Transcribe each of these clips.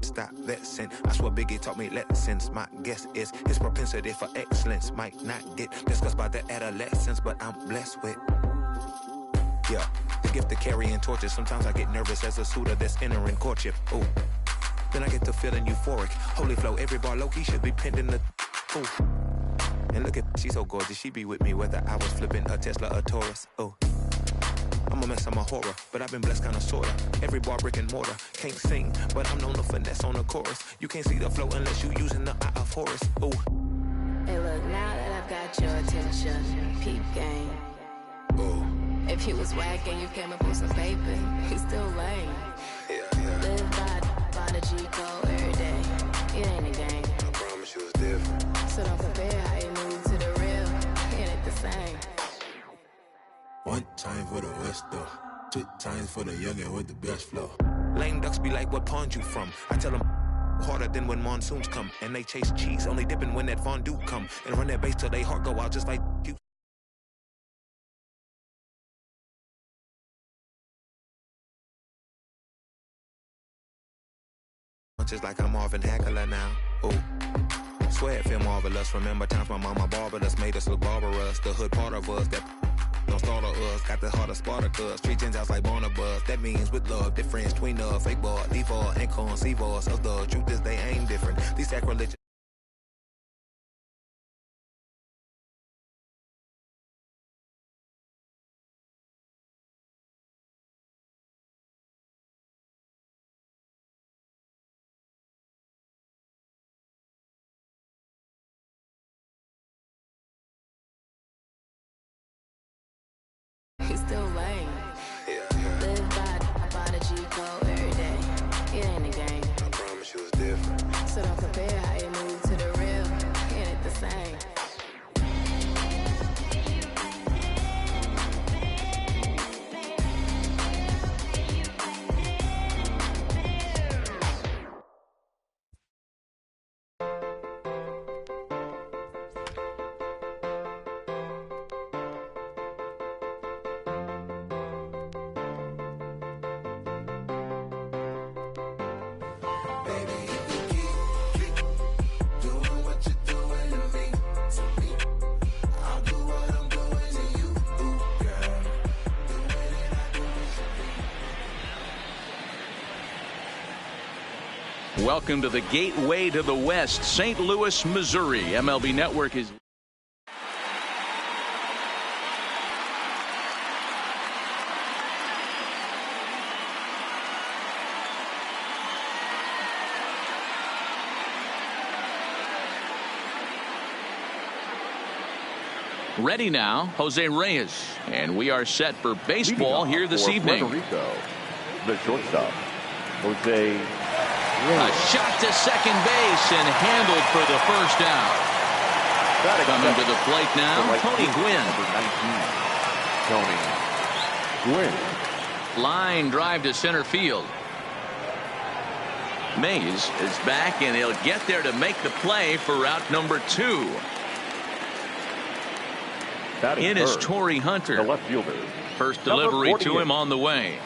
to stop that sin. I swear Biggie taught me lessons. My guess is his propensity for excellence might not get discussed by the adolescents, but I'm blessed with, yeah, the gift of carrying torches. Sometimes I get nervous as a suitor that's entering courtship. Ooh. Then I get to feeling euphoric. Holy flow, every bar low-key should be pinned in the... Ooh. And look at, she's so gorgeous. She be with me whether I was flipping a Tesla or Taurus. Ooh. I'm a mess, I'm a horror, but I've been blessed kinda sorta. Every bar brick and mortar. Can't sing, but I'm known to finesse on the chorus. You can't see the flow unless you using the eye of Horus. Ooh. Hey look, now that I've got your attention, peep game. Ooh. If you was whack and you came up with some paper, he's still lame. Yeah. Live by the G code every day. It ain't a game. I promise you it's different. So don't compare how you move to the real. It ain't the same. One time for the West though. 2 times for the youngin' with the best flow. Lame ducks be like, what pond you from? I tell them harder than when monsoons come. And they chase cheese, only dipping when that fondue come. And run that bass till they heart go out just like you. Just like I'm Marvin Hagler now. Ooh. Swear it feel marvelous. Remember times my mama barbered us, made us look barbarous. The hood part of us that don't start of us. Got the heart of Spartacus. Treat Gentiles like Barnabas. That means with love, difference between us. Fake bar, default, and conceive us of the truth is they ain't different. These sacrilegious. He's still lame. Live by the G code every day. It ain't a game. I promise you it's different. So don't compare how you move to the real. It ain't the same. Welcome to the gateway to the West, St. Louis, Missouri. MLB Network is... Ready now, Jose Reyes. And we are set for baseball here this evening. Rico, the shortstop, Jose Reyes. A shot to second base and handled for the first down. Coming to the plate now, Tony Gwynn. Number 19, Tony Gwynn. Line drive to center field. Mays is back, and he'll get there to make the play for route number 2. In is Torrey Hunter. The left fielder. First delivery to him on the way.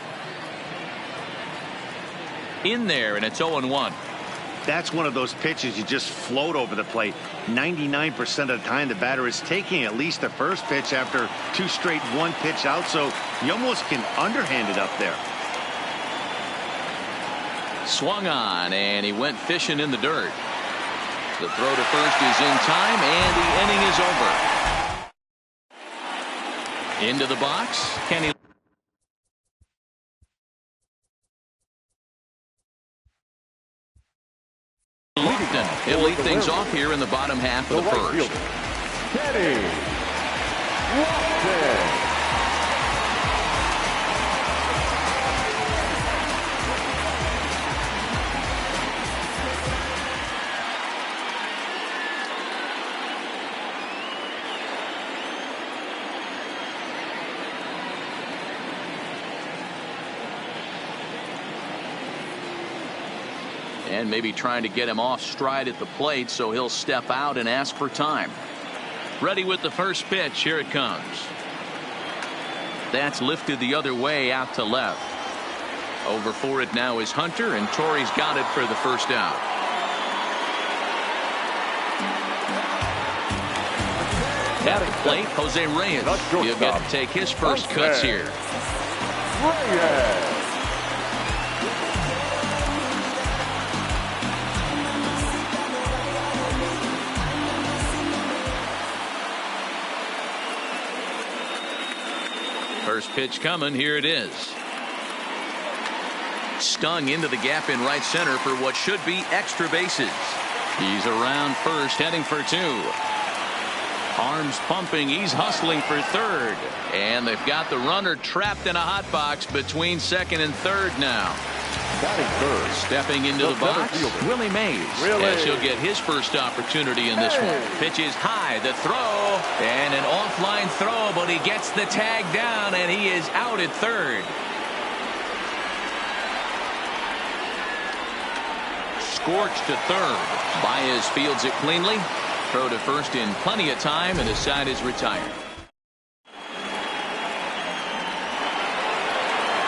In there, and it's 0-1. That's one of those pitches you just float over the plate. 99% of the time the batter is taking at least the first pitch after 2 straight 1-pitch out, so you almost can underhand it up there. Swung on, and he went fishing in the dirt. The throw to first is in time, and the inning is over. Into the box, Kenny. He'll lead things off here in the bottom half of the first. Kenny Lofton. And maybe trying to get him off stride at the plate, so he'll step out and ask for time. Ready with the first pitch. Here it comes. That's lifted the other way out to left. Over for it now is Hunter, and Torrey's got it for the first out. At the plate, Jose Reyes. He'll get to take his first cuts here. First pitch coming. Here it is. Stung into the gap in right center for what should be extra bases. He's around first, heading for two. Arms pumping. He's hustling for third. And they've got the runner trapped in a hot box between second and third now. Third. Stepping into the box, Willie Mays. As he'll get his first opportunity in this one. Pitch is high. The throw. And an offline throw, but he gets the tag down, and he is out at third. Scorched to third. Baez fields it cleanly. Throw to first in plenty of time, and his side is retired.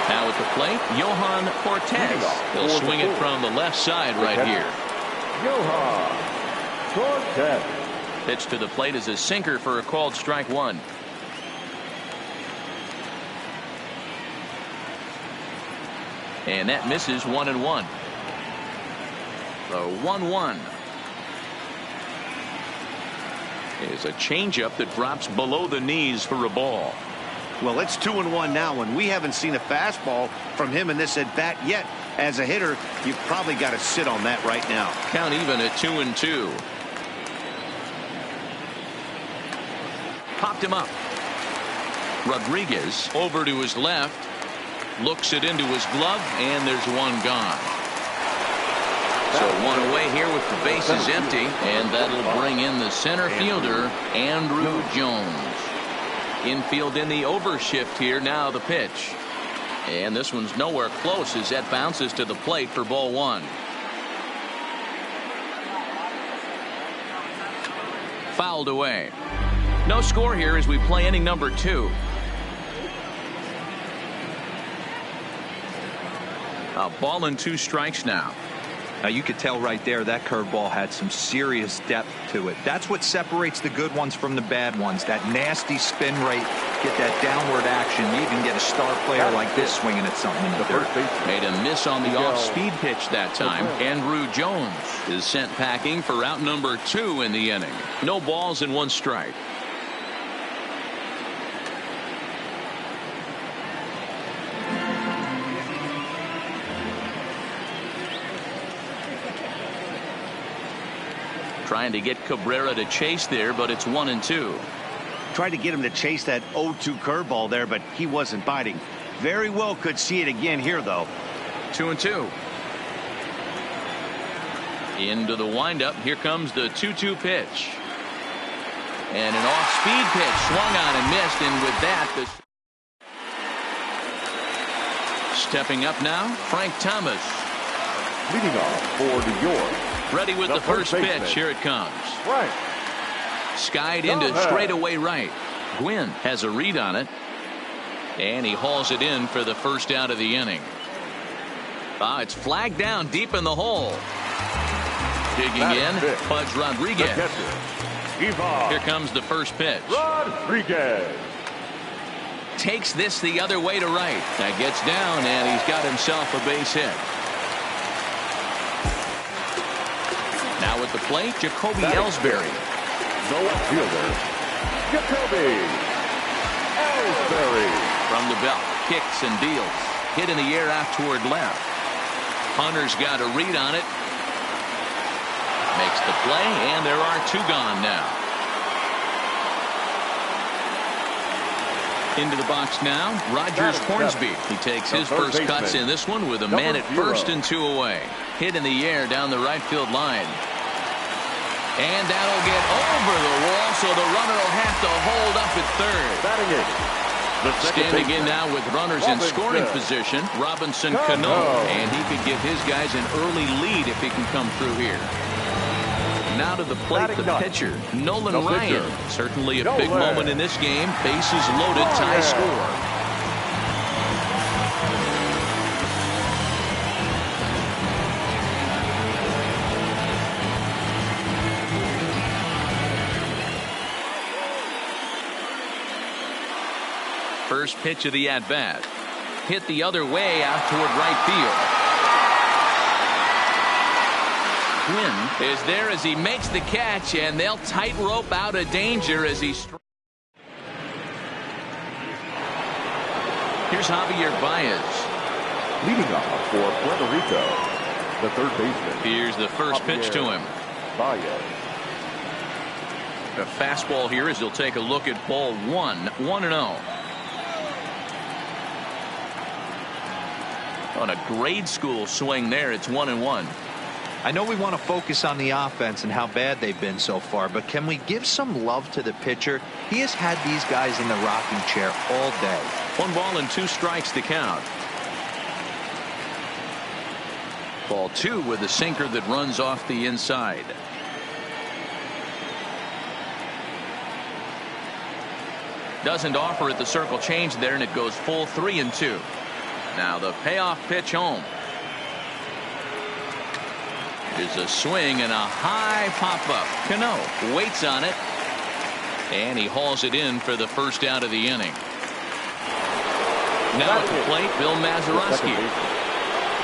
Now at the plate, Johan Cortez. He'll swing it from the left side right here. Johan Cortez. Pitch to the plate is a sinker for a called strike one. And that misses 1-1. The 1-1 is a changeup that drops below the knees for a ball. Well, it's 2-1 now, and we haven't seen a fastball from him in this at bat yet. As a hitter, you've probably got to sit on that right now. Count even at 2-2. Popped him up. Rodriguez over to his left. Looks it into his glove, and there's one gone. So one away here with the bases empty, and that'll bring in the center fielder, Andrew Jones. Infield in the overshift here. Now the pitch. And this one's nowhere close as that bounces to the plate for ball one. Fouled away. No score here as we play inning number 2. A ball and 2 strikes now. Now you could tell right there that curveball had some serious depth to it. That's what separates the good ones from the bad ones. That nasty spin rate, get that downward action. You even get a star player like this swinging at something in the dirt. Made a miss on the off-speed pitch that time. Andrew Jones is sent packing for out number 2 in the inning. No balls and 1 strike. Trying to get Cabrera to chase there, but it's 1-2. Tried to get him to chase that 0-2 curveball there, but he wasn't biting. Very well could see it again here, though. 2-2. Into the windup. Here comes the 2-2 pitch. And an off-speed pitch swung on and missed, and with that, stepping up now, Frank Thomas. Leading off for New York. Ready with the first pitch. Here it comes. Right. Skied into straightaway right. Gwynn has a read on it. And he hauls it in for the first out of the inning. It's flagged down deep in the hole. Digging in, Pudge Rodriguez. Here comes the first pitch. Rodriguez takes this the other way to right. That gets down, and he's got himself a base hit. Now at the plate, Jacoby Ellsbury. The left fielder, Jacoby Ellsbury. From the belt, kicks and deals. Hit in the air out toward left. Hunter's got a read on it. Makes the play, and there are 2 gone now. Into the box now, Rogers Hornsby. He takes his first cuts in this one with a man at first and 2 away. Hit in the air down the right field line. And that'll get over the wall, so the runner will have to hold up at third. Standing in now with runners in scoring position, Robinson Cano. And he could give his guys an early lead if he can come through here. Now to the plate, the pitcher, Nolan Ryan. Certainly a big moment in this game. Bases loaded, tie score. First pitch of the at-bat. Hit the other way out toward right field. Quinn is there as he makes the catch, and they'll tightrope out of danger as he Here's Javier Baez. Leading off for Puerto Rico, the third baseman. Here's the first pitch to him. Baez. A fastball here as he'll take a look at ball 1-0. On a grade school swing there, it's 1-1. I know we want to focus on the offense and how bad they've been so far, but can we give some love to the pitcher? He has had these guys in the rocking chair all day. 1 ball and 2 strikes to count. Ball 2 with a sinker that runs off the inside. Doesn't offer at the circle change there, and it goes full 3-2. Now the payoff pitch home. There's a swing and a high pop-up. Cano waits on it, and he hauls it in for the first out of the inning. Now at the plate, Bill Mazeroski.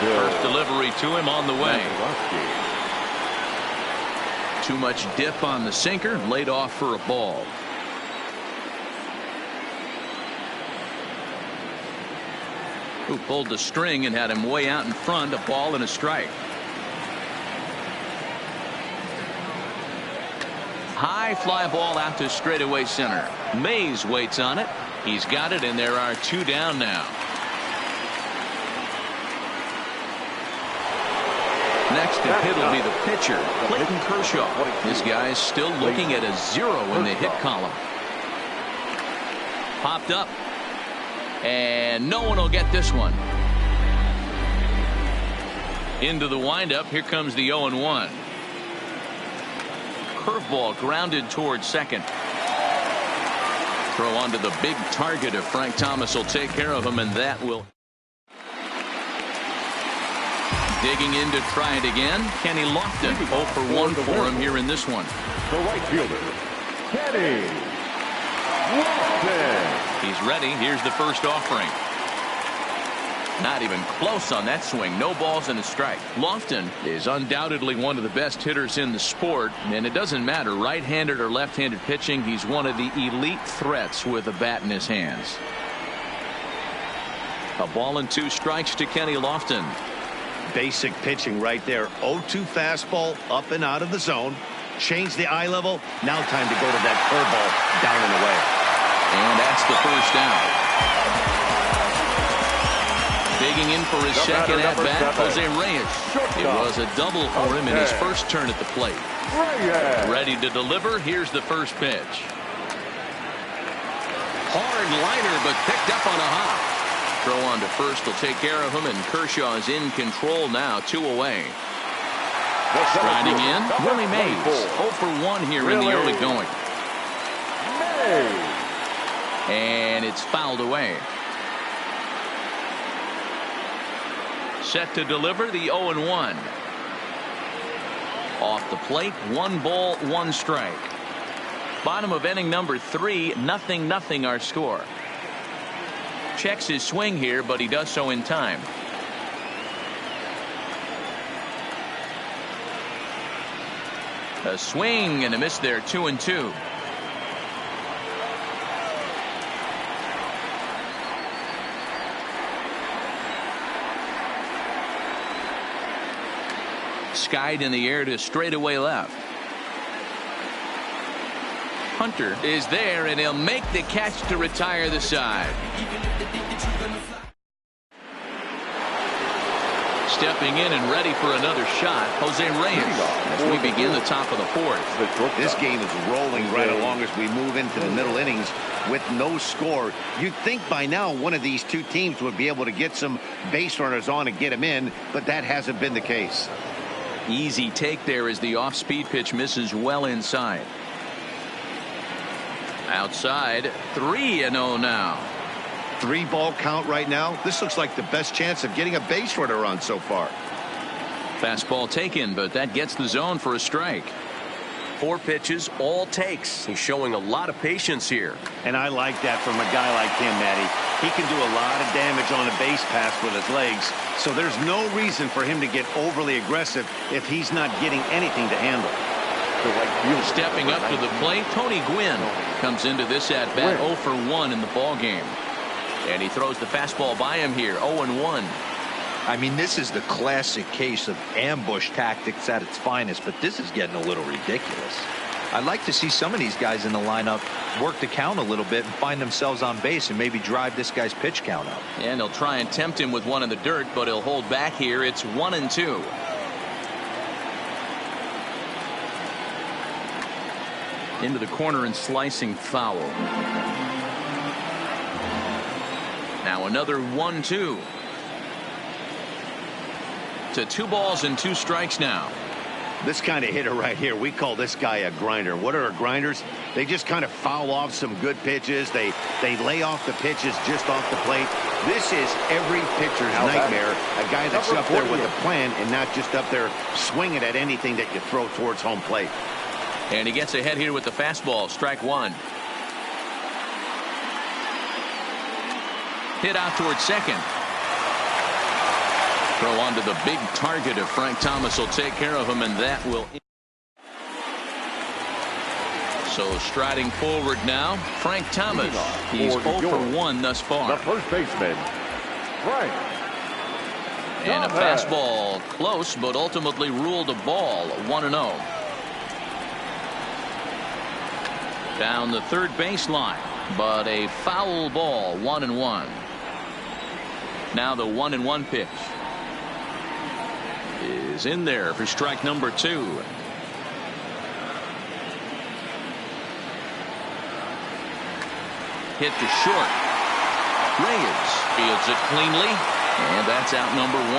First delivery to him on the way. Too much dip on the sinker, laid off for a ball. Who pulled the string and had him way out in front, a ball and a strike. High fly ball out to straightaway center. Mays waits on it. He's got it, and there are 2 down now. Next to hit will be the pitcher, Clayton Kershaw. This guy's still looking at a 0 in the hit column. Popped up. And no one will get this one. Into the windup. Here comes the 0-1. Curveball grounded towards second. Throw onto the big target if Frank Thomas will take care of him, and that will. Digging in to try it again. Kenny Lofton. 0 for 1 for him here in this one. The right fielder, Kenny Lofton. He's ready. Here's the first offering. Not even close on that swing. No balls and a strike. Lofton is undoubtedly one of the best hitters in the sport, and it doesn't matter right-handed or left-handed pitching. He's one of the elite threats with a bat in his hands. A ball and 2 strikes to Kenny Lofton. Basic pitching right there. 0-2 fastball up and out of the zone. Change the eye level. Now time to go to that curveball down and away. And that's the first out. Digging in for his second at-bat, Jose Reyes. It was a double for him in his first turn at the plate. Ready to deliver. Here's the first pitch. Hard liner, but picked up on a hop. Throw on to first will take care of him, and Kershaw is in control now, 2 away. Striding in, Willie Mays. 0 for 1 here in the early going. And it's fouled away. Set to deliver the 0-1. Off the plate, 1 ball, 1 strike. Bottom of inning number 3, 0-0 our score. Checks his swing here, but he does so in time. A swing and a miss there, 2-2. Skied in the air to straightaway left. Hunter is there, and he'll make the catch to retire the side. Stepping in and ready for another shot, Jose Reyes, as we begin the top of the 4th. This game is rolling right along as we move into the middle innings with no score. You'd think by now one of these 2 teams would be able to get some base runners on and get them in, but that hasn't been the case. Easy take there as the off-speed pitch misses well inside. Outside, 3-0 now. 3-ball count right now. This looks like the best chance of getting a base runner on so far. Fastball taken, but that gets the zone for a strike. 4 pitches, all takes. He's showing a lot of patience here. And I like that from a guy like him, Matty. He can do a lot of damage on a base pass with his legs, so there's no reason for him to get overly aggressive if he's not getting anything to handle. Stepping up to the plate, Tony Gwynn comes into this at-bat 0 for 1 in the ball game. And he throws the fastball by him here, 0-1. I mean, this is the classic case of ambush tactics at its finest, but this is getting a little ridiculous. I'd like to see some of these guys in the lineup work the count a little bit and find themselves on base and maybe drive this guy's pitch count up. And they'll try and tempt him with one in the dirt, but he'll hold back here. It's 1-2. Into the corner and slicing foul. Now another 1-2. To 2 balls and 2 strikes now. This kind of hitter right here, we call this guy a grinder. What are grinders? They just kind of foul off some good pitches. They lay off the pitches just off the plate. This is every pitcher's nightmare. A guy that's up there with a plan and not just up there swinging at anything that you throw towards home plate. And he gets ahead here with the fastball. Strike 1. Hit out towards second. Throw onto the big target of Frank Thomas will take care of him, and that will. So striding forward now, Frank Thomas. He's 0 for 1 thus far. The first baseman, Frank. And a fastball close, but ultimately ruled a ball, 1-0. Down the third baseline, but a foul ball, 1-1. Now the 1-1 pitch is in there for strike number 2. Hit to short. Reyes fields it cleanly, and that's out number 1.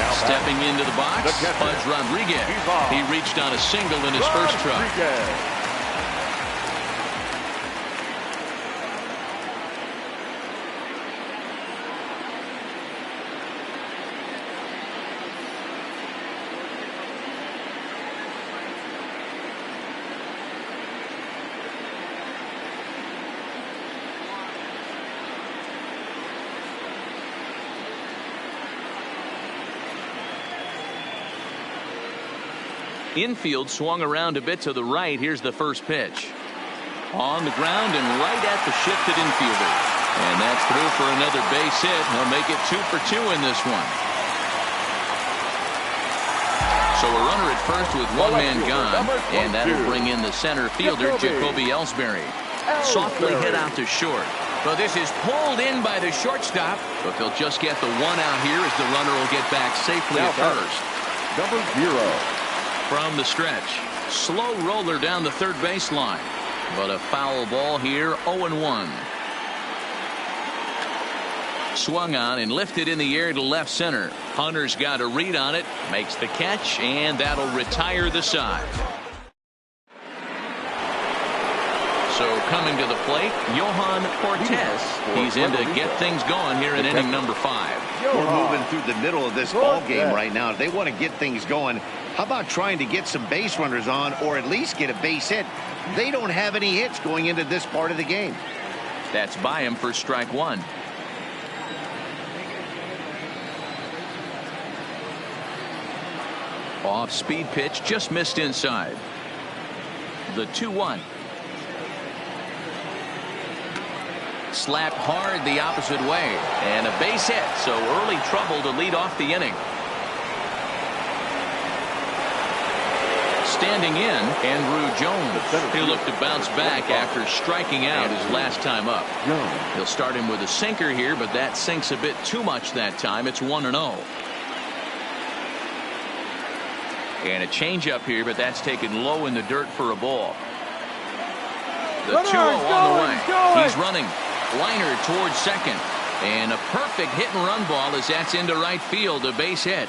Now stepping into the box, Pudge Rodriguez. He reached on a single in his first try. Infield swung around a bit to the right. Here's the first pitch. On the ground and right at the shifted infielder. And that's through for another base hit. He'll make it 2 for 2 in this one. So a runner at first with 1 man gone. And that'll bring in the center fielder, Jacoby Ellsbury. Softly hit out to short. But this is pulled in by the shortstop. But they'll just get the 1 out here as the runner will get back safely at first. Number 0. From the stretch, slow roller down the third baseline, but a foul ball here, 0-1. Swung on and lifted in the air to left center. Hunter's got a read on it, makes the catch, and that'll retire the side. So coming to the plate, Johan Cortez. He's in to get things going here in inning number 5. We're moving through the middle of this ball game right now. If they want to get things going, how about trying to get some base runners on or at least get a base hit? They don't have any hits going into this part of the game. That's by him for strike 1. Off speed pitch, just missed inside. The 2-1. Slapped hard the opposite way, and a base hit, so early trouble to lead off the inning. Standing in, Andrew Jones. He'll look to bounce back after striking out his last time up. He'll start him with a sinker here, but that sinks a bit too much that time. It's 1-0. And a changeup here, but that's taken low in the dirt for a ball. The 2-0 on the way. He's running. Liner towards second. And a perfect hit and run ball as that's into right field, a base hit.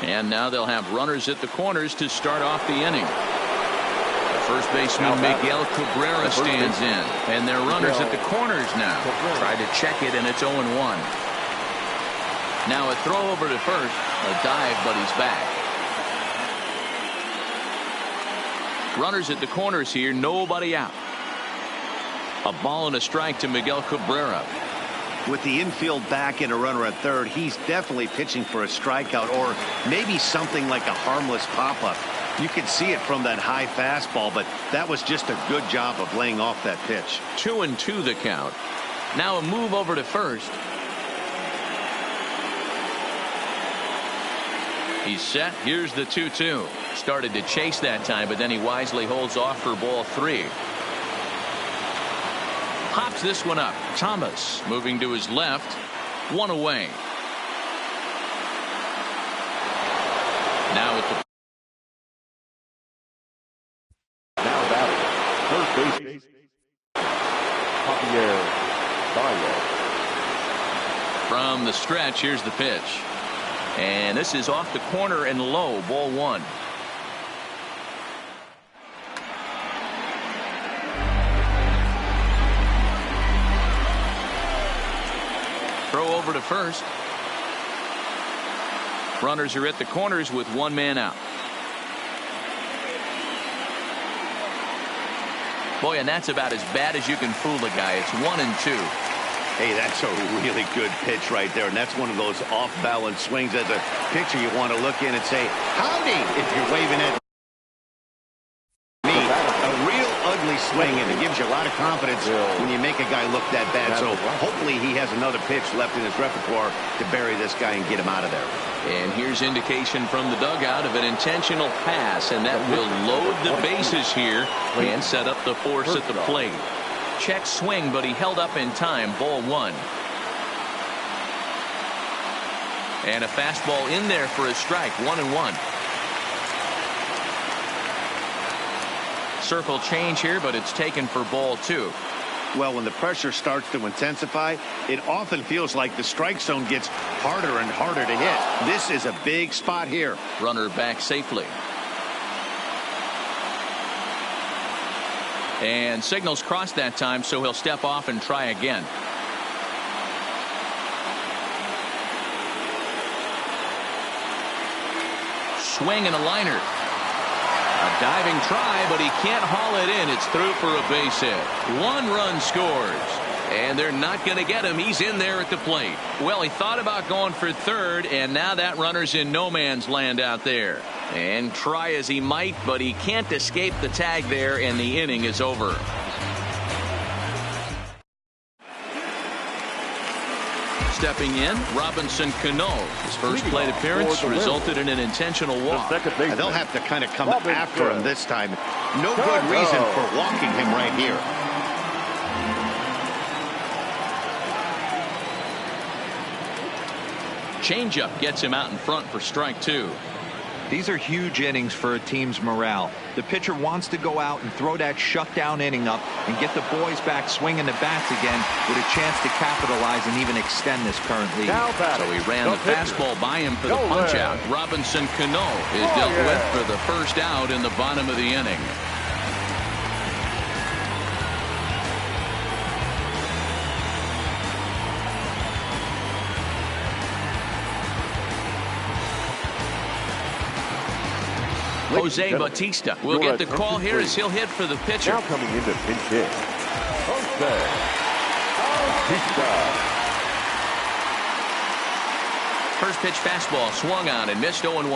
And now they'll have runners at the corners to start off the inning. The first baseman Miguel Cabrera stands in. And they're runners at the corners now. Try to check it, and it's 0-1. Now a throw over to first. A dive, but he's back. Runners at the corners here, nobody out. A ball and a strike to Miguel Cabrera. With the infield back and a runner at third, he's definitely pitching for a strikeout or maybe something like a harmless pop-up. You can see it from that high fastball, but that was just a good job of laying off that pitch. 2-2 the count. Now a move over to first. He's set. Here's the 2-2. Started to chase that time, but then he wisely holds off for ball 3. Pops this one up. Thomas moving to his left. 1 away. Now at the third base. Javier Baez. From the stretch, here's the pitch. And this is off the corner and low. Ball 1. Throw over to first. Runners are at the corners with 1 man out. Boy, and that's about as bad as you can fool a guy. It's 1-2. Hey, that's a really good pitch right there, and that's one of those off-balance swings. As a pitcher, you want to look in and say, howdy, if you're waving at me. A real ugly swing, and it gives you a lot of confidence when you make a guy look that bad. So hopefully he has another pitch left in his repertoire to bury this guy and get him out of there. And here's indication from the dugout of an intentional pass, and that will load the bases here and set up the force at the plate. Check swing, but he held up in time. Ball 1. And a fastball in there for a strike. 1-1. Circle change here, but it's taken for ball 2. Well, when the pressure starts to intensify, it often feels like the strike zone gets harder and harder to hit. This is a big spot here. Runner back safely. And signals crossed that time, so he'll step off and try again. Swing and a liner. A diving try, but he can't haul it in. It's through for a base hit. 1 run scores. And they're not going to get him. He's in there at the plate. Well, he thought about going for third, and now that runner's in no man's land out there. And try as he might, but he can't escape the tag there, and the inning is over. Stepping in, Robinson Cano. His first plate appearance resulted in an intentional walk. They'll have to kind of come after him this time. No good reason for walking him right here. Changeup gets him out in front for strike 2. These are huge innings for a team's morale. The pitcher wants to go out and throw that shutdown inning up and get the boys back swinging the bats again with a chance to capitalize and even extend this current lead. So he ran the fastball by him for the punch-out. Robinson Cano is dealt with for the first out in the bottom of the inning. Jose Bautista will get the call here as he'll hit for the pitcher. Now coming into pinch hit, Jose Bautista. First pitch fastball swung on and missed 0-1.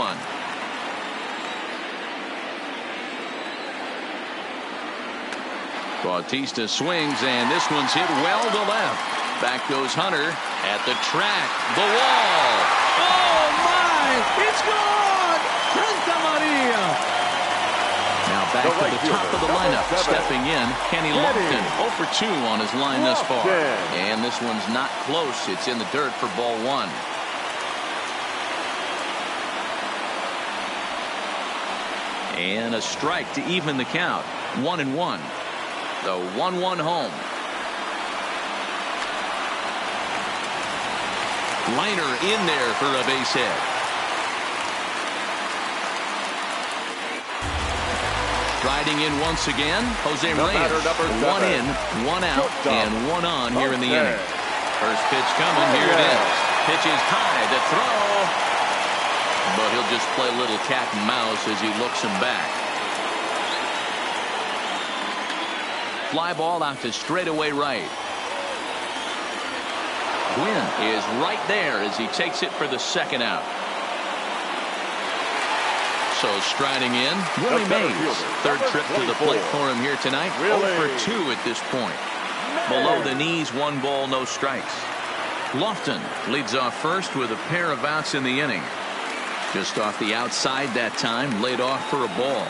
Bautista swings, and this one's hit well to left. Back goes Hunter at the track. The wall. Oh, my! It's gone! Santa Maria! Now back to the top of the lineup. Stepping in, Kenny Lofton. 0 for 2 on his line thus far. And this one's not close. It's in the dirt for ball 1. And a strike to even the count. 1-1. The 1-1 home. Liner in there for a base hit. Riding in once again, Jose Reyes. 1 in, 1 out, and 1 on here in the inning. First pitch coming. Here it is. Pitch is high to throw. But he'll just play a little cat and mouse as he looks him back. fly ball out to straightaway right. Gwynn is right there as he takes it for the second out. So striding in, Willie Mays. Third trip to the plate for him here tonight. 0 for 2 at this point. Below the knees, 1 ball, no strikes. Lofton leads off first with a pair of outs in the inning. Just off the outside that time, laid off for a ball.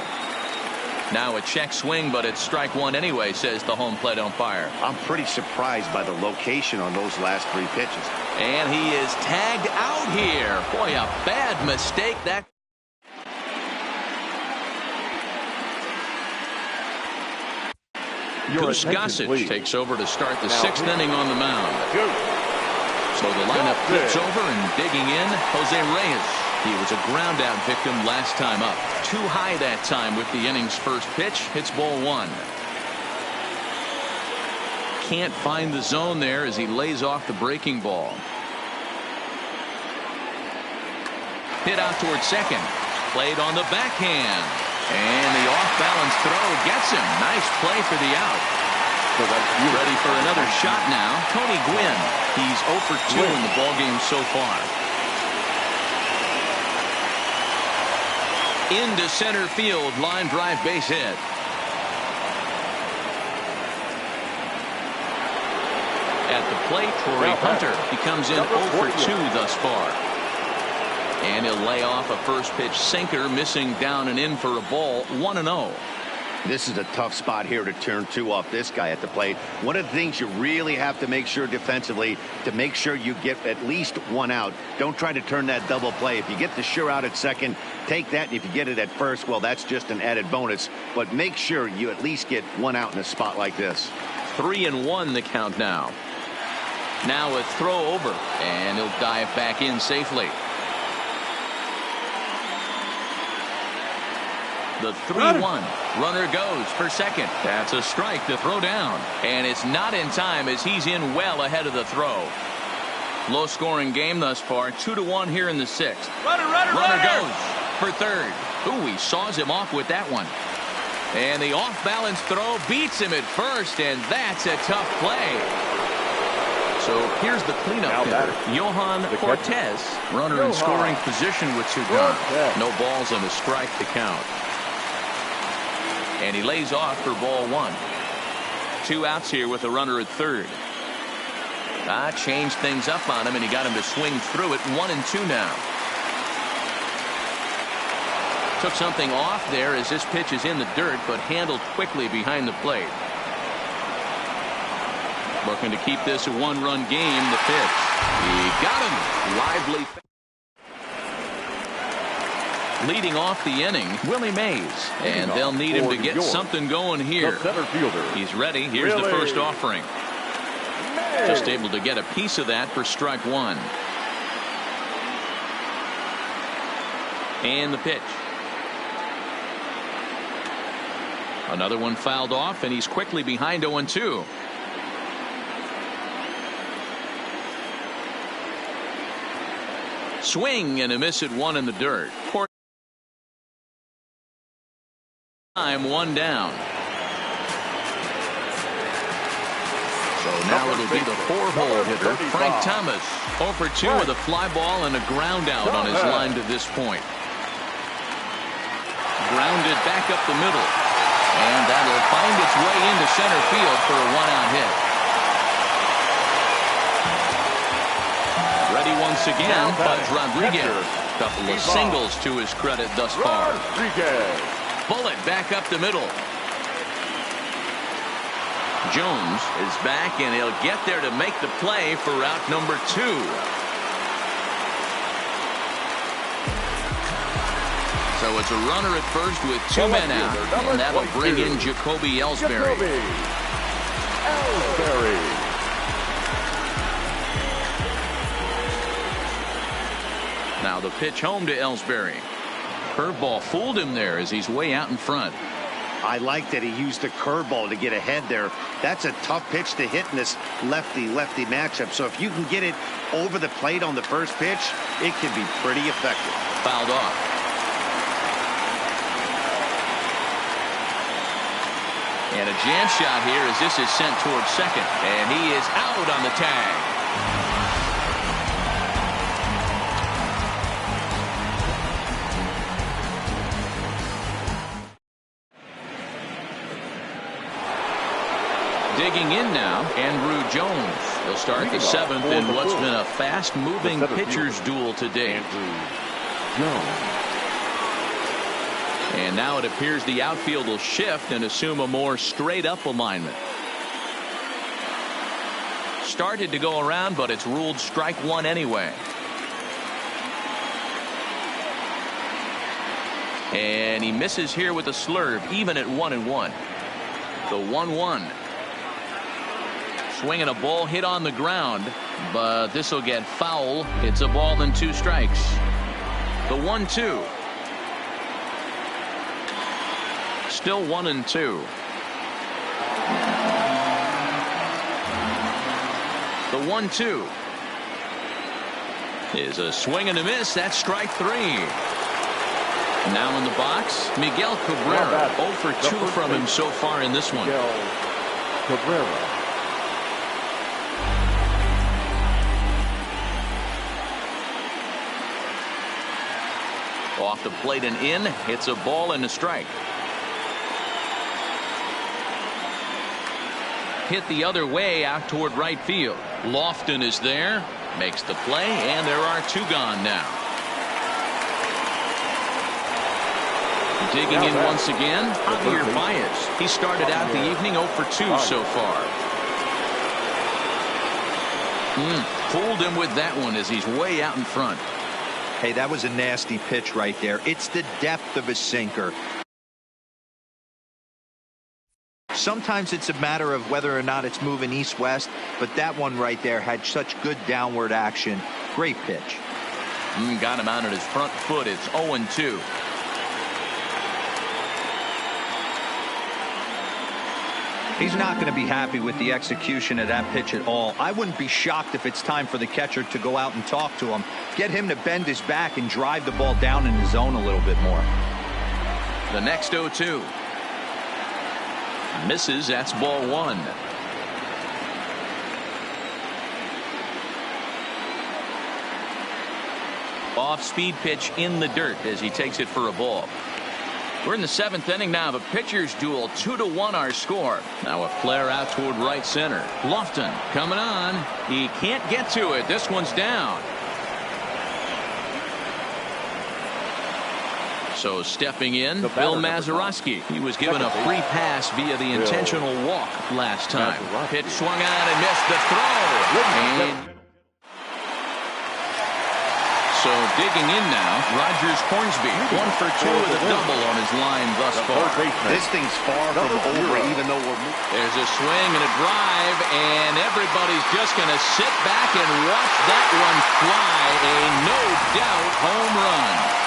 Now a check swing, but it's strike 1 anyway, says the home plate umpire. I'm pretty surprised by the location on those last 3 pitches. And he is tagged out here. Boy, a bad mistake. That Gossage takes over to start the 6th inning on the mound. So the lineup flips over and digging in, Jose Reyes. He was a ground out victim last time up. Too high that time with the inning's first pitch. Hits ball 1. Can't find the zone there as he lays off the breaking ball. Hit out towards second. Played on the backhand. And the off-balance throw gets him. Nice play for the out. Ready for another shot now. Tony Gwynn. He's 0 for 2 in the ballgame so far. Into center field. Line drive base hit. At the plate, Torrey Hunter. He comes in 0 for 2 thus far. And he'll lay off a first pitch sinker, missing down and in for a ball. 1-0. This is a tough spot here to turn 2 off this guy at the plate. One of the things you really have to make sure defensively, to make sure you get at least 1 out. Don't try to turn that double play. If you get the sure out at second, take that. And if you get it at first, well, that's just an added bonus. But make sure you at least get 1 out in a spot like this. 3-1 the count now. Now a throw over, and he'll dive back in safely. The 3-1. Runner goes for second. That's a strike to throw down. And it's not in time as he's in well ahead of the throw. Low scoring game thus far. 2-1 here in the 6th. Runner goes for third. Ooh, he saws him off with that one. And the off balance throw beats him at first, and that's a tough play. So here's the cleanup hitter, Johan Cortez. Runner in scoring position with 2 gone. No balls and a strike to count. And he lays off for ball 1. 2 outs here with a runner at third. Changed things up on him, and he got him to swing through it. 1-2 now. Took something off there as this pitch is in the dirt, but handled quickly behind the plate. Looking to keep this a 1-run game. The pitch. He got him. Lively. Leading off the inning, Willie Mays. And they'll need him to get something going here. He's ready. Here's the first offering. Just able to get a piece of that for strike 1. And the pitch. Another one fouled off, and he's quickly behind 0-2. Swing and a miss at 1 in the dirt. Time 1 down. So now it'll be the 4-hole hitter, Frank Thomas. 0 for 2 with a fly ball and a ground out on his line to this point. Grounded back up the middle. And that'll find its way into center field for a 1-out hit. Ready once again, Pudge Rodriguez. Couple of singles to his credit thus far. Bullet back up the middle. Jones is back, and he'll get there to make the play for route number 2. So it's a runner at first with 2 men out, and that'll bring in Jacoby Ellsbury. Now the pitch home to Ellsbury. Curveball fooled him there as he's way out in front. I like that he used the curveball to get ahead there. That's a tough pitch to hit in this lefty-lefty matchup. So if you can get it over the plate on the first pitch, it can be pretty effective. Fouled off. And a jam shot here as this is sent towards second. And he is out on the tag. Digging in now, Andrew Jones. He'll start the seventh in what's been a fast-moving pitcher's duel today. Andrew Jones. And now it appears the outfield will shift and assume a more straight-up alignment. Started to go around, but it's ruled strike one anyway. And he misses here with a slurve, even at 1-1. The 1-1. Swinging a ball hit on the ground, but this will get foul. It's a ball and 2 strikes. The 1-2. Still 1-2. The 1-2 is a swing and a miss. That's strike 3. Now in the box, Miguel Cabrera. 0 for 2 from him so far in this one. Miguel Cabrera. Off the plate and in. It's a ball and a strike. Hit the other way out toward right field. Lofton is there. Makes the play, and there are 2 gone now. Digging in once again, Javier Baez. He started out the evening 0 for 2 so far. Fooled him with that one as he's way out in front. Hey, that was a nasty pitch right there. It's the depth of a sinker. Sometimes it's a matter of whether or not it's moving east-west, but that one right there had such good downward action. Great pitch. Got him out at his front foot. It's 0-2. He's not going to be happy with the execution of that pitch at all. I wouldn't be shocked if it's time for the catcher to go out and talk to him. Get him to bend his back and drive the ball down in the zone a little bit more. The next 0-2. Misses. That's ball 1. Off-speed pitch in the dirt as he takes it for a ball. We're in the 7th inning now of a pitcher's duel. 2-1 our score. Now a flare out toward right center. Lofton coming on. He can't get to it. This one's down. So stepping in, Bill Mazeroski. He was given a free pass via the intentional walk last time. Pitch swung out and missed the throw. So digging in now, Rogers Hornsby. 1 for 2 with a double on his line thus far. This thing's far from over, even though we're... There's a swing and a drive, and everybody's just going to sit back and watch that one fly. A no-doubt home run.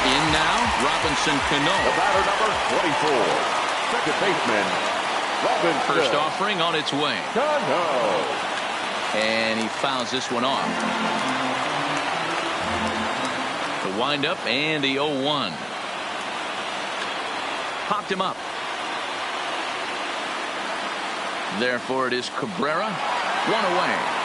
In now, Robinson Cano. The batter number 24, second baseman, Robinson. First offering on its way. Cano. And he fouls this one off. The windup and the 0-1. Popped him up. Therefore, it is Cabrera. 1 away.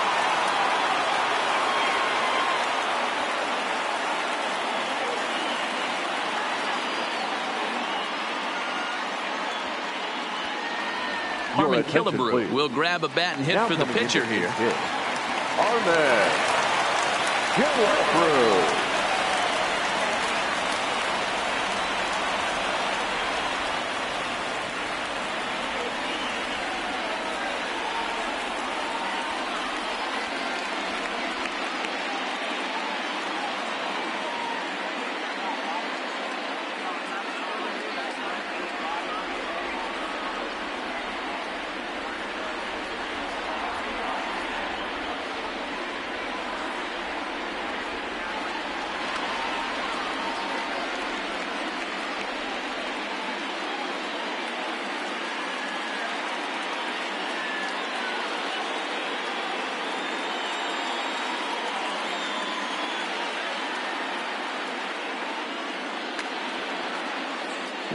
Harmon Killebrew will grab a bat and hit for the pitcher here. Harmon Killebrew.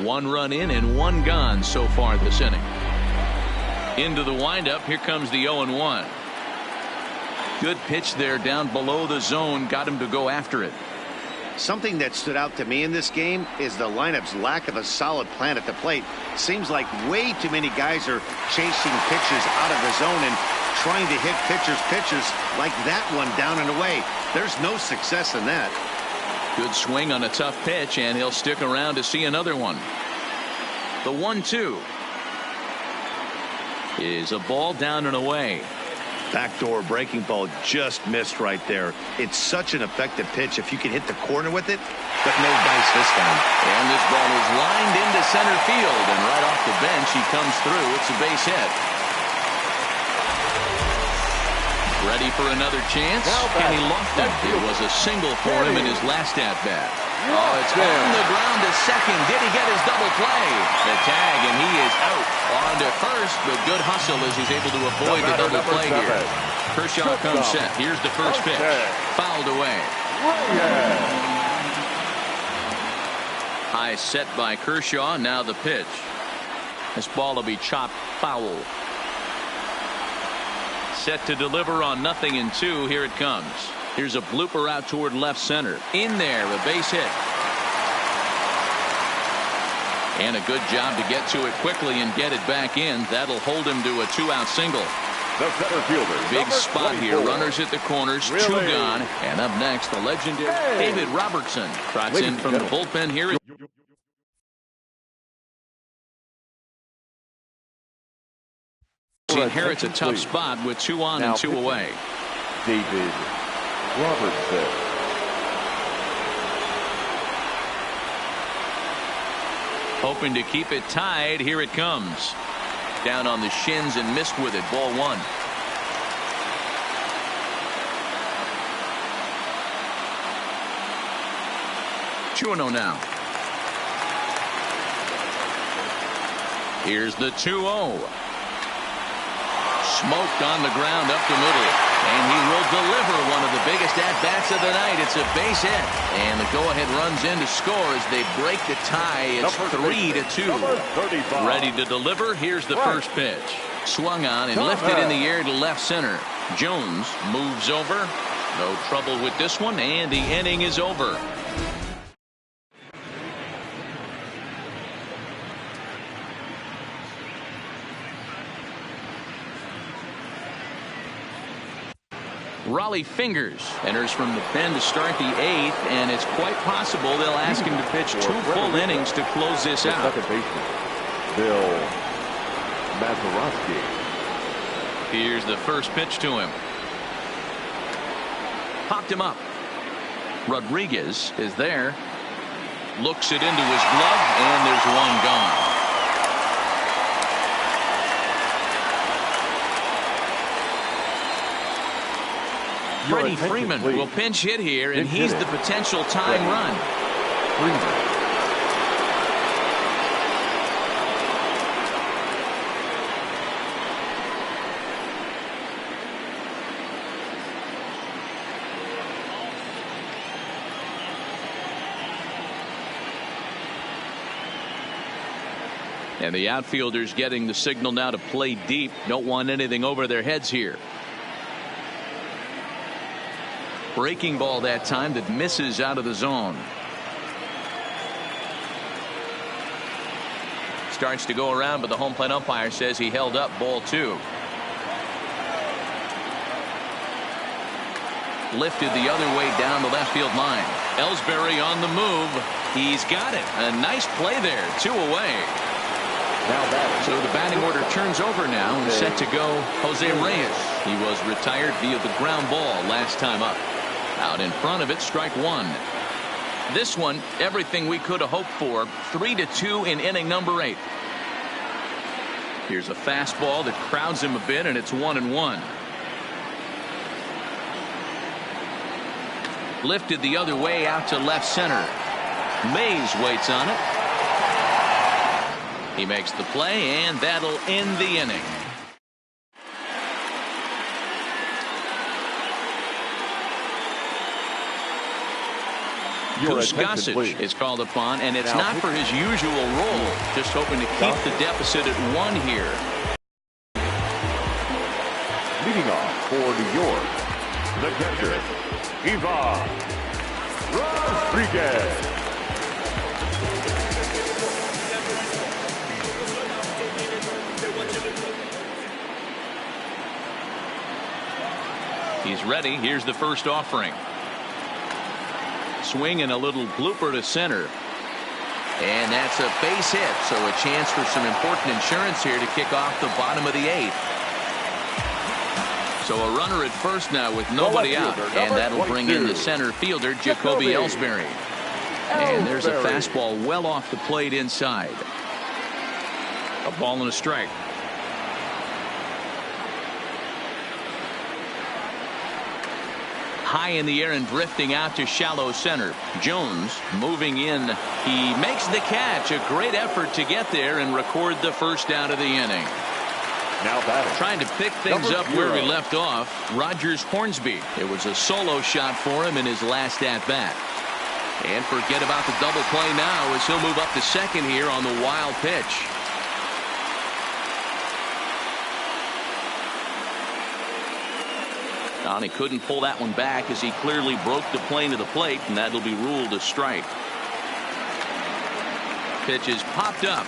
1 run in and 1 gone so far this inning. Into the windup. Here comes the 0-1. Good pitch there down below the zone. Got him to go after it. Something that stood out to me in this game is the lineup's lack of a solid plan at the plate. Seems like way too many guys are chasing pitchers out of the zone and trying to hit pitchers like that one down and away. There's no success in that. Good swing on a tough pitch, and he'll stick around to see another one. The 1-2 is a ball down and away. Backdoor breaking ball just missed right there. It's such an effective pitch if you can hit the corner with it, but no dice this time. And this ball is lined into center field, and right off the bench he comes through. It's a base hit. Ready for another chance? Kenny Lofton. It was a single for him in his last at-bat. Oh, it's on the ground to second. Did he get his double play? The tag, and he is out. On to first, but good hustle as he's able to avoid the double play here. Kershaw comes set. Here's the first pitch. Fouled away. High set by Kershaw. Now the pitch. This ball will be chopped foul. Set to deliver on 0-2. Here it comes. Here's a blooper out toward left center. In there, a base hit. And a good job to get to it quickly and get it back in. That'll hold him to a 2-out single. The center fielder. Big spot here. Runners at the corners. 2 gone. And up next, the legendary David Robertson. Trots in from the bullpen here. He inherits a tough spot with 2 on and 2 away. David Robertson. Hoping to keep it tied. Here it comes. Down on the shins and missed with it. Ball 1. Two-0 now. Here's the 2-0. Smoked on the ground up the middle. And he will deliver one of the biggest at-bats of the night. It's a base hit. And the go-ahead runs in to score as they break the tie. It's 3-2. Ready to deliver. Here's the first pitch. Swung on and lifted in the air to left center. Jones moves over. No trouble with this one. And the inning is over. Raleigh Fingers enters from the pen to start the 8th, and it's quite possible they'll ask him to pitch 2 full innings to close this out. Second baseman, Bill Mazeroski. Here's the first pitch to him. Popped him up. Rodriguez is there. Looks it into his glove, and there's 1 gone. Freddie Freeman will pinch hit here, and he's the potential tying run. And the outfielders getting the signal now to play deep. Don't want anything over their heads here. Breaking ball that time that misses out of the zone. Starts to go around, but the home plate umpire says he held up. Ball 2. Lifted the other way down the left field line. Ellsbury on the move. He's got it. A nice play there. 2 away. So the batting order turns over now and set to go Jose Reyes. He was retired via the ground ball last time up. Out in front of it, strike 1. This one, everything we could have hoped for. 3-2 in inning number 8. Here's a fastball that crowds him a bit, and it's 1-1. Lifted the other way out to left center. Mays waits on it. He makes the play, and that'll end the inning. Goose Gossage is called upon, and it's not for his usual role. Just hoping to keep the deficit at 1 here. Leading off for New York, the catcher, Ivan Rodriguez. He's ready. Here's the first offering. Swing and a little blooper to center. And that's a base hit, so a chance for some important insurance here to kick off the bottom of the 8th. So a runner at first now with nobody out, and that'll bring in the center fielder, Jacoby Ellsbury. And there's a fastball well off the plate inside. A ball and a strike. High in the air and drifting out to shallow center. Jones moving in. He makes the catch. A great effort to get there and record the first out of the inning. Now batting. Trying to pick things up where we left off. Rogers Hornsby. It was a solo shot for him in his last at bat. And forget about the double play now as he'll move up to second here on the wild pitch. He couldn't pull that one back as he clearly broke the plane of the plate, and that'll be ruled a strike. Pitch is popped up.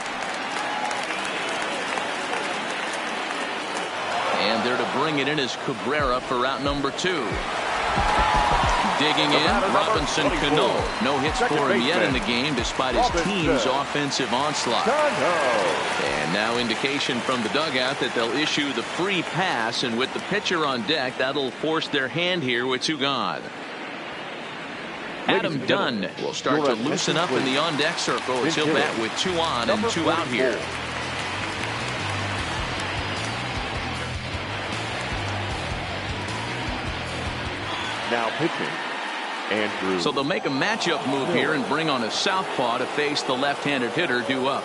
And there to bring it in is Cabrera for out number 2. Digging in, Robinson Cano. No hits for him yet in the game despite his team's offensive onslaught. And now indication from the dugout that they'll issue the free pass, and with the pitcher on deck, that'll force their hand here with 2 gone. Adam Dunn will start to loosen up in the on-deck circle as he'll bat with 2 on and 2 out here. Now pitching, Andrew. So they'll make a matchup move here and bring on a southpaw to face the left-handed hitter due up.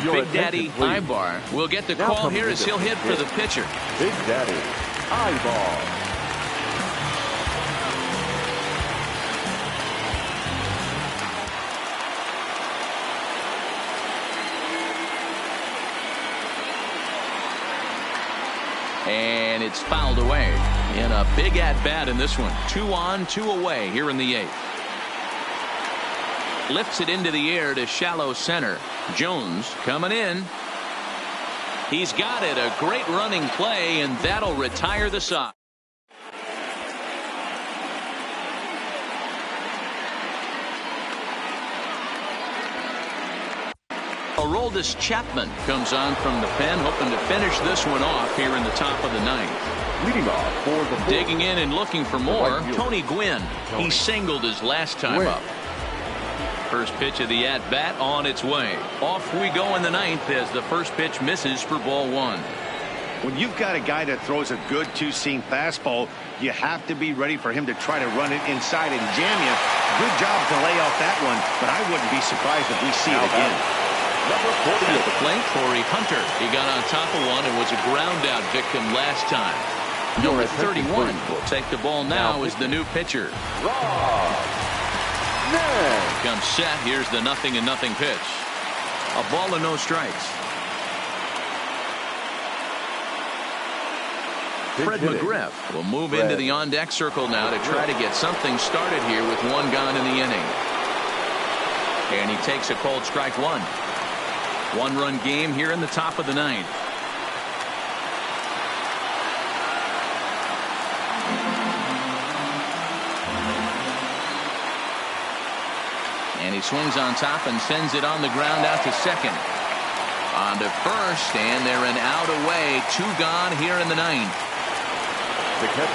Big Daddy Ibar will get the call here as he'll hit for the pitcher. Big Daddy Ibar. And it's fouled away in a big at-bat in this one. 2 on, 2 away here in the 8th. Lifts it into the air to shallow center. Jones coming in. He's got it. A great running play, and that'll retire the side. Aroldis Chapman comes on from the pen, hoping to finish this one off here in the top of the 9th. Leading off for the digging in and looking for more, Tony Gwynn. He singled his last time up. First pitch of the at-bat on its way. Off we go in the 9th as the first pitch misses for ball 1. When you've got a guy that throws a good 2-seam fastball, you have to be ready for him to try to run it inside and jam you. Good job to lay off that one, but I wouldn't be surprised if we see it again. Number 40 at the plate, Corey Hunter. He got on top of one and was a ground-out victim last time. Number 31 will take the ball now as the new pitcher. Comes set. Here's the 0-0 pitch. A ball and no strikes. Fred McGriff will move into the on-deck circle now to try to get something started here with 1 gone in the inning. And he takes a cold strike 1. 1-run game here in the top of the 9th. And he swings on top and sends it on the ground out to second. On to first, and they're an out away. 2 gone here in the 9th.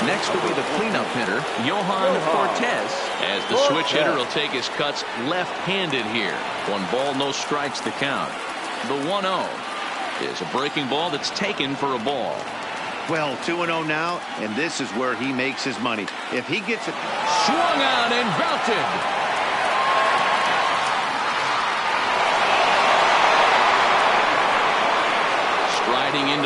Next will be the cleanup hitter, Johan Cortez, as the switch hitter will take his cuts left-handed here. 1 ball, no strikes to count. The 1-0 is a breaking ball that's taken for a ball. Well, 2-0 now, and this is where he makes his money. If he gets it swung on and belted.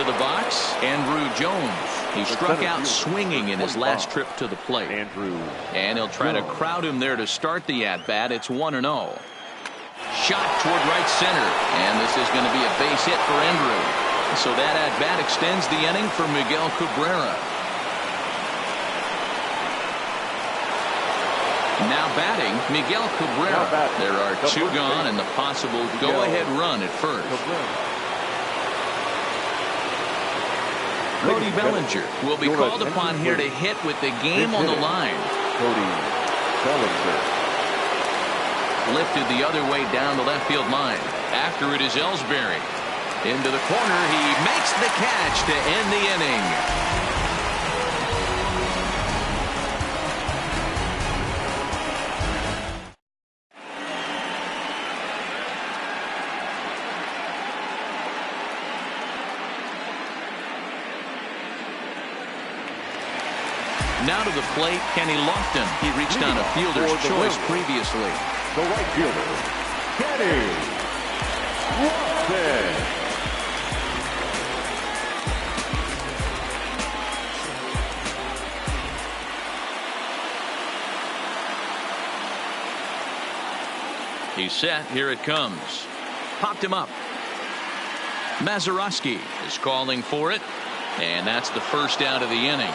Into the box, Andrew Jones. He struck out swinging in his last trip to the plate. And he'll try to crowd him there to start the at-bat. It's 1-0. Shot toward right center. And this is going to be a base hit for Andrew. So that at-bat extends the inning for Miguel Cabrera. Now batting, Miguel Cabrera. There are two gone and the possible go-ahead run at first. Cody Bellinger will be called upon here to hit with the game on the line. Cody Bellinger. Lifted the other way down the left field line. After it is Ellsbury. Into the corner. He makes the catch to end the inning. Now to the plate, Kenny Lofton. He reached on a fielder's choice previously. The right fielder, Kenny Lofton. He's set. Here it comes. Popped him up. Mazeroski is calling for it. And that's the first out of the inning.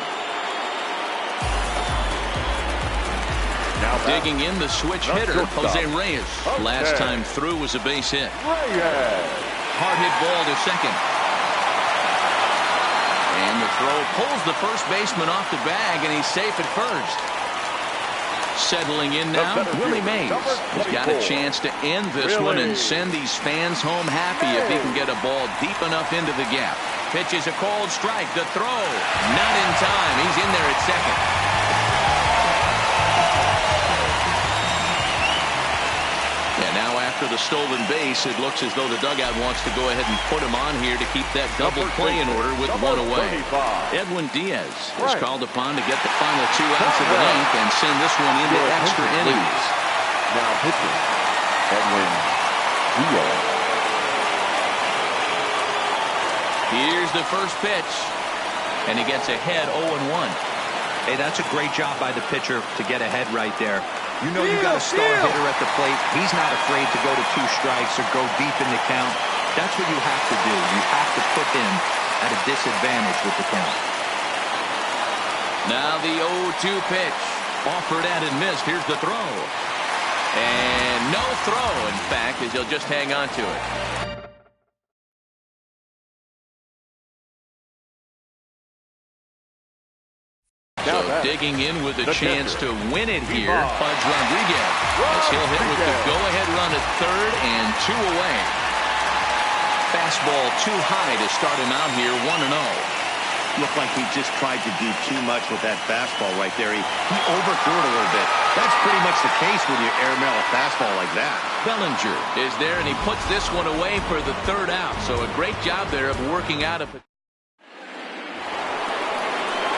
Digging in the switch hitter, Jose Reyes. Last time through was a base hit. Hard hit ball to second. And the throw pulls the first baseman off the bag, and he's safe at first. Settling in now, Willie Mays. He's got a chance to end this one and send these fans home happy if he can get a ball deep enough into the gap. Pitches a cold strike. The throw, not in time. He's in there at second. And now after the stolen base, it looks as though the dugout wants to go ahead and put him on here to keep that double play in order with one away. Edwin Diaz is called upon to get the final 2 outs of the ninth and send this one into extra innings. Now pitching, Edwin Diaz. Here's the first pitch. And he gets ahead 0-1. Hey, that's a great job by the pitcher to get ahead right there. You know you got a star hitter at the plate. He's not afraid to go to 2 strikes or go deep in the count. That's what you have to do. You have to put him at a disadvantage with the count. Now the 0-2 pitch. Offered at and missed. Here's the throw. And no throw, in fact, as he'll just hang on to it. So digging in with a chance to win it here, Pudge Rodriguez, as he'll hit with the go-ahead run at third and 2 away. Fastball too high to start him out here, 1-0. Looked like he just tried to do too much with that fastball right there. He overthrew it a little bit. That's pretty much the case when you airmail a fastball like that. Bellinger is there, and he puts this one away for the third out. So a great job there of working out of it.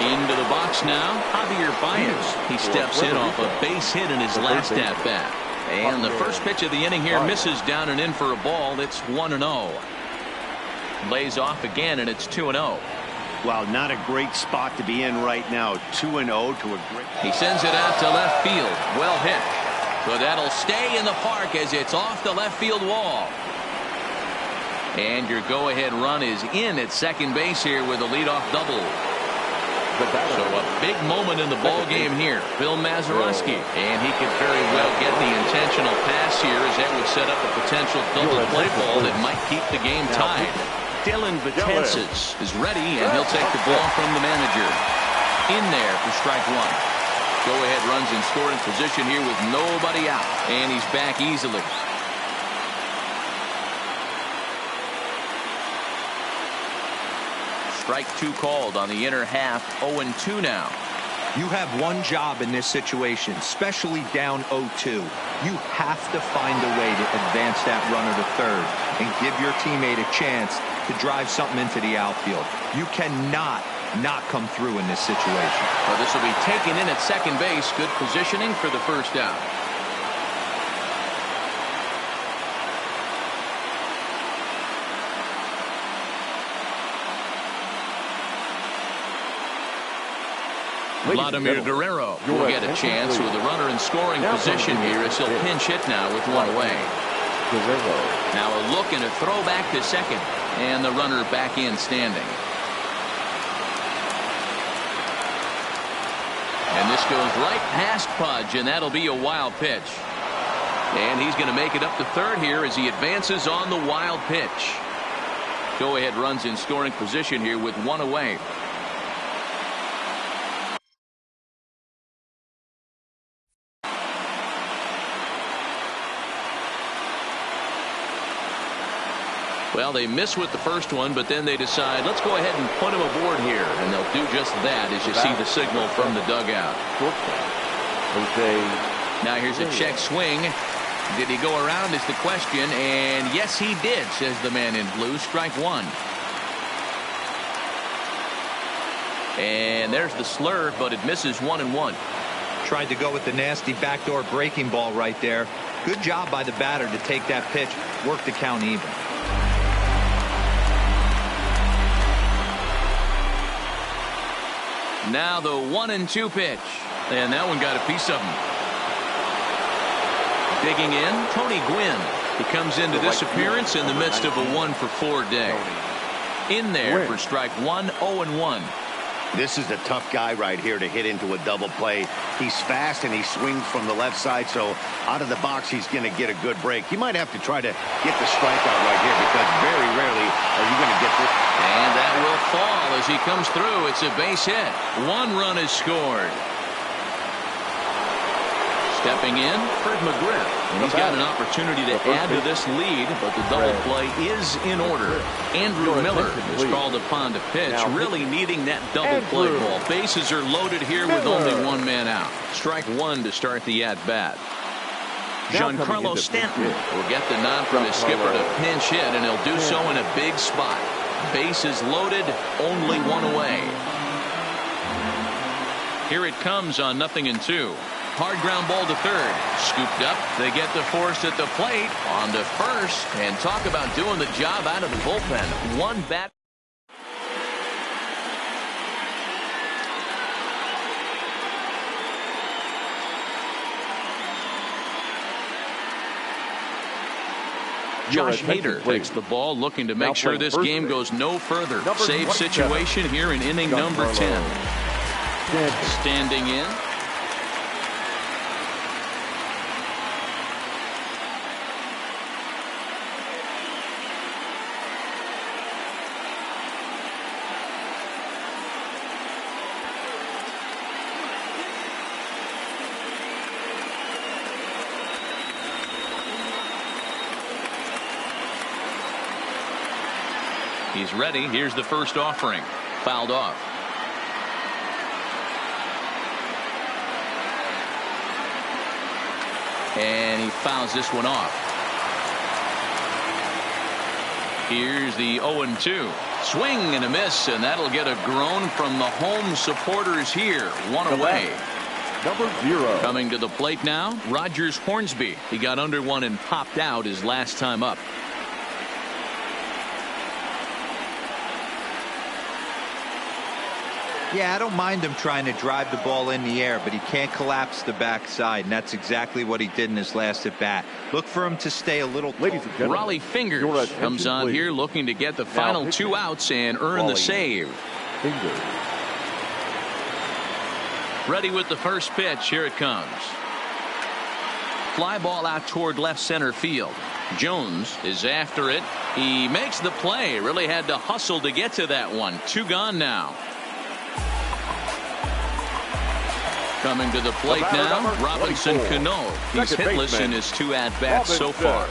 Into the box now, Javier Baez. He steps in off a base hit in his last at-bat. And the first pitch of the inning here misses down and in for a ball. It's 1-0. Lays off again, and it's 2-0. Wow, not a great spot to be in right now. 2-0 to a great... He sends it out to left field. Well hit. So that'll stay in the park as it's off the left field wall. And your go-ahead run is in at second base here with a leadoff double. So a big moment in the ball game here. Bill Mazeroski, and he could very well get the intentional pass here, as that would set up a potential double play ball that might keep the game tied. Dylan Betances is ready, and he'll take the ball from the manager. In there for strike one. Go ahead runs in scoring position here with nobody out, and he's back easily. Strike 2 called on the inner half. 0-2 now. You have one job in this situation, especially down 0-2. You have to find a way to advance that runner to third and give your teammate a chance to drive something into the outfield. You cannot not come through in this situation. Well, this will be taken in at second base. Good positioning for the first out. Vladimir Guerrero will get a chance with a runner in scoring position here as he'll pinch hit now with one away. Now a look and a throw back to second, and the runner back in standing. And this goes right past Pudge, and that'll be a wild pitch. And he's going to make it up to third here as he advances on the wild pitch. Go-ahead runs in scoring position here with one away. Well, they miss with the first one, but then they decide, let's go ahead and put him aboard here. And they'll do just that as you see the signal from the dugout. Now here's a check swing. Did he go around is the question, and yes he did, says the man in blue. Strike one. And there's the slurve, but it misses 1-1. Tried to go with the nasty backdoor breaking ball right there. Good job by the batter to take that pitch, work the count even. Now the 1-2 pitch, and that one got a piece of him. Digging in, Tony Gwynn. He comes into this appearance in the midst of a 1-for-4 day. In there for strike one, 0-1. This is a tough guy right here to hit into a double play. He's fast and he swings from the left side, so out of the box he's going to get a good break. He might have to try to get the strikeout right here because very rarely are you going to get this. And that will fall as he comes through. It's a base hit. One run is scored. Stepping in, Fred McGriff. And he's got an opportunity to add to this lead, but the double play is in order. Andrew Miller is called upon to pitch, really needing that double play ball. Bases are loaded here with only one man out. Strike one to start the at-bat. Giancarlo Stanton will get the nod from his skipper to pinch hit, and he'll do so in a big spot. Bases loaded, only one away. Here it comes on 0-2. Hard ground ball to third. Scooped up. They get the force at the plate. On to first. And talk about doing the job out of the bullpen. One bat. Josh Hader takes the ball, looking to make sure this game goes no further. Save situation here in inning number 10. Standing in. He's ready. Here's the first offering. Fouled off. And he fouls this one off. Here's the 0-2. Swing and a miss, and that'll get a groan from the home supporters here. One away. Number 0. Coming to the plate now, Rogers Hornsby. He got under one and popped out his last time up. Yeah, I don't mind him trying to drive the ball in the air, but he can't collapse the backside, and that's exactly what he did in his last at bat. Look for him to stay a little. Ladies and gentlemen, Raleigh Fingers comes on here looking to get the final 2 outs and earn the save. Fingers. Ready with the first pitch. Here it comes. Fly ball out toward left center field. Jones is after it. He makes the play. Really had to hustle to get to that one. 2 gone now. Coming to the plate now, Robinson Cano. He's hitless in his 2 at-bats so far.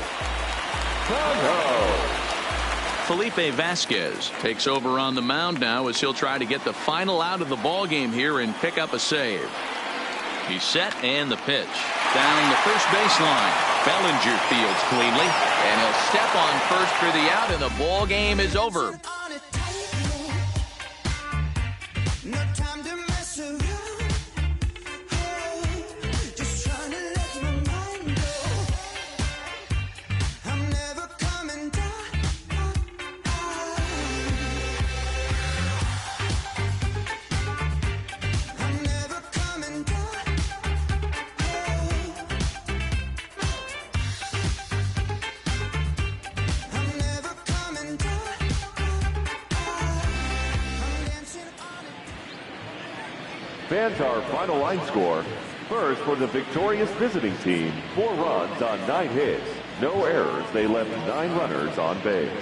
Felipe Vasquez takes over on the mound now as he'll try to get the final out of the ball game here and pick up a save. He's set, and the pitch. Down the first baseline. Bellinger fields cleanly, and he'll step on first for the out, and the ball game is over. Fans, our final line score. First, for the victorious visiting team, 4 runs on 9 hits. No errors. They left 9 runners on base.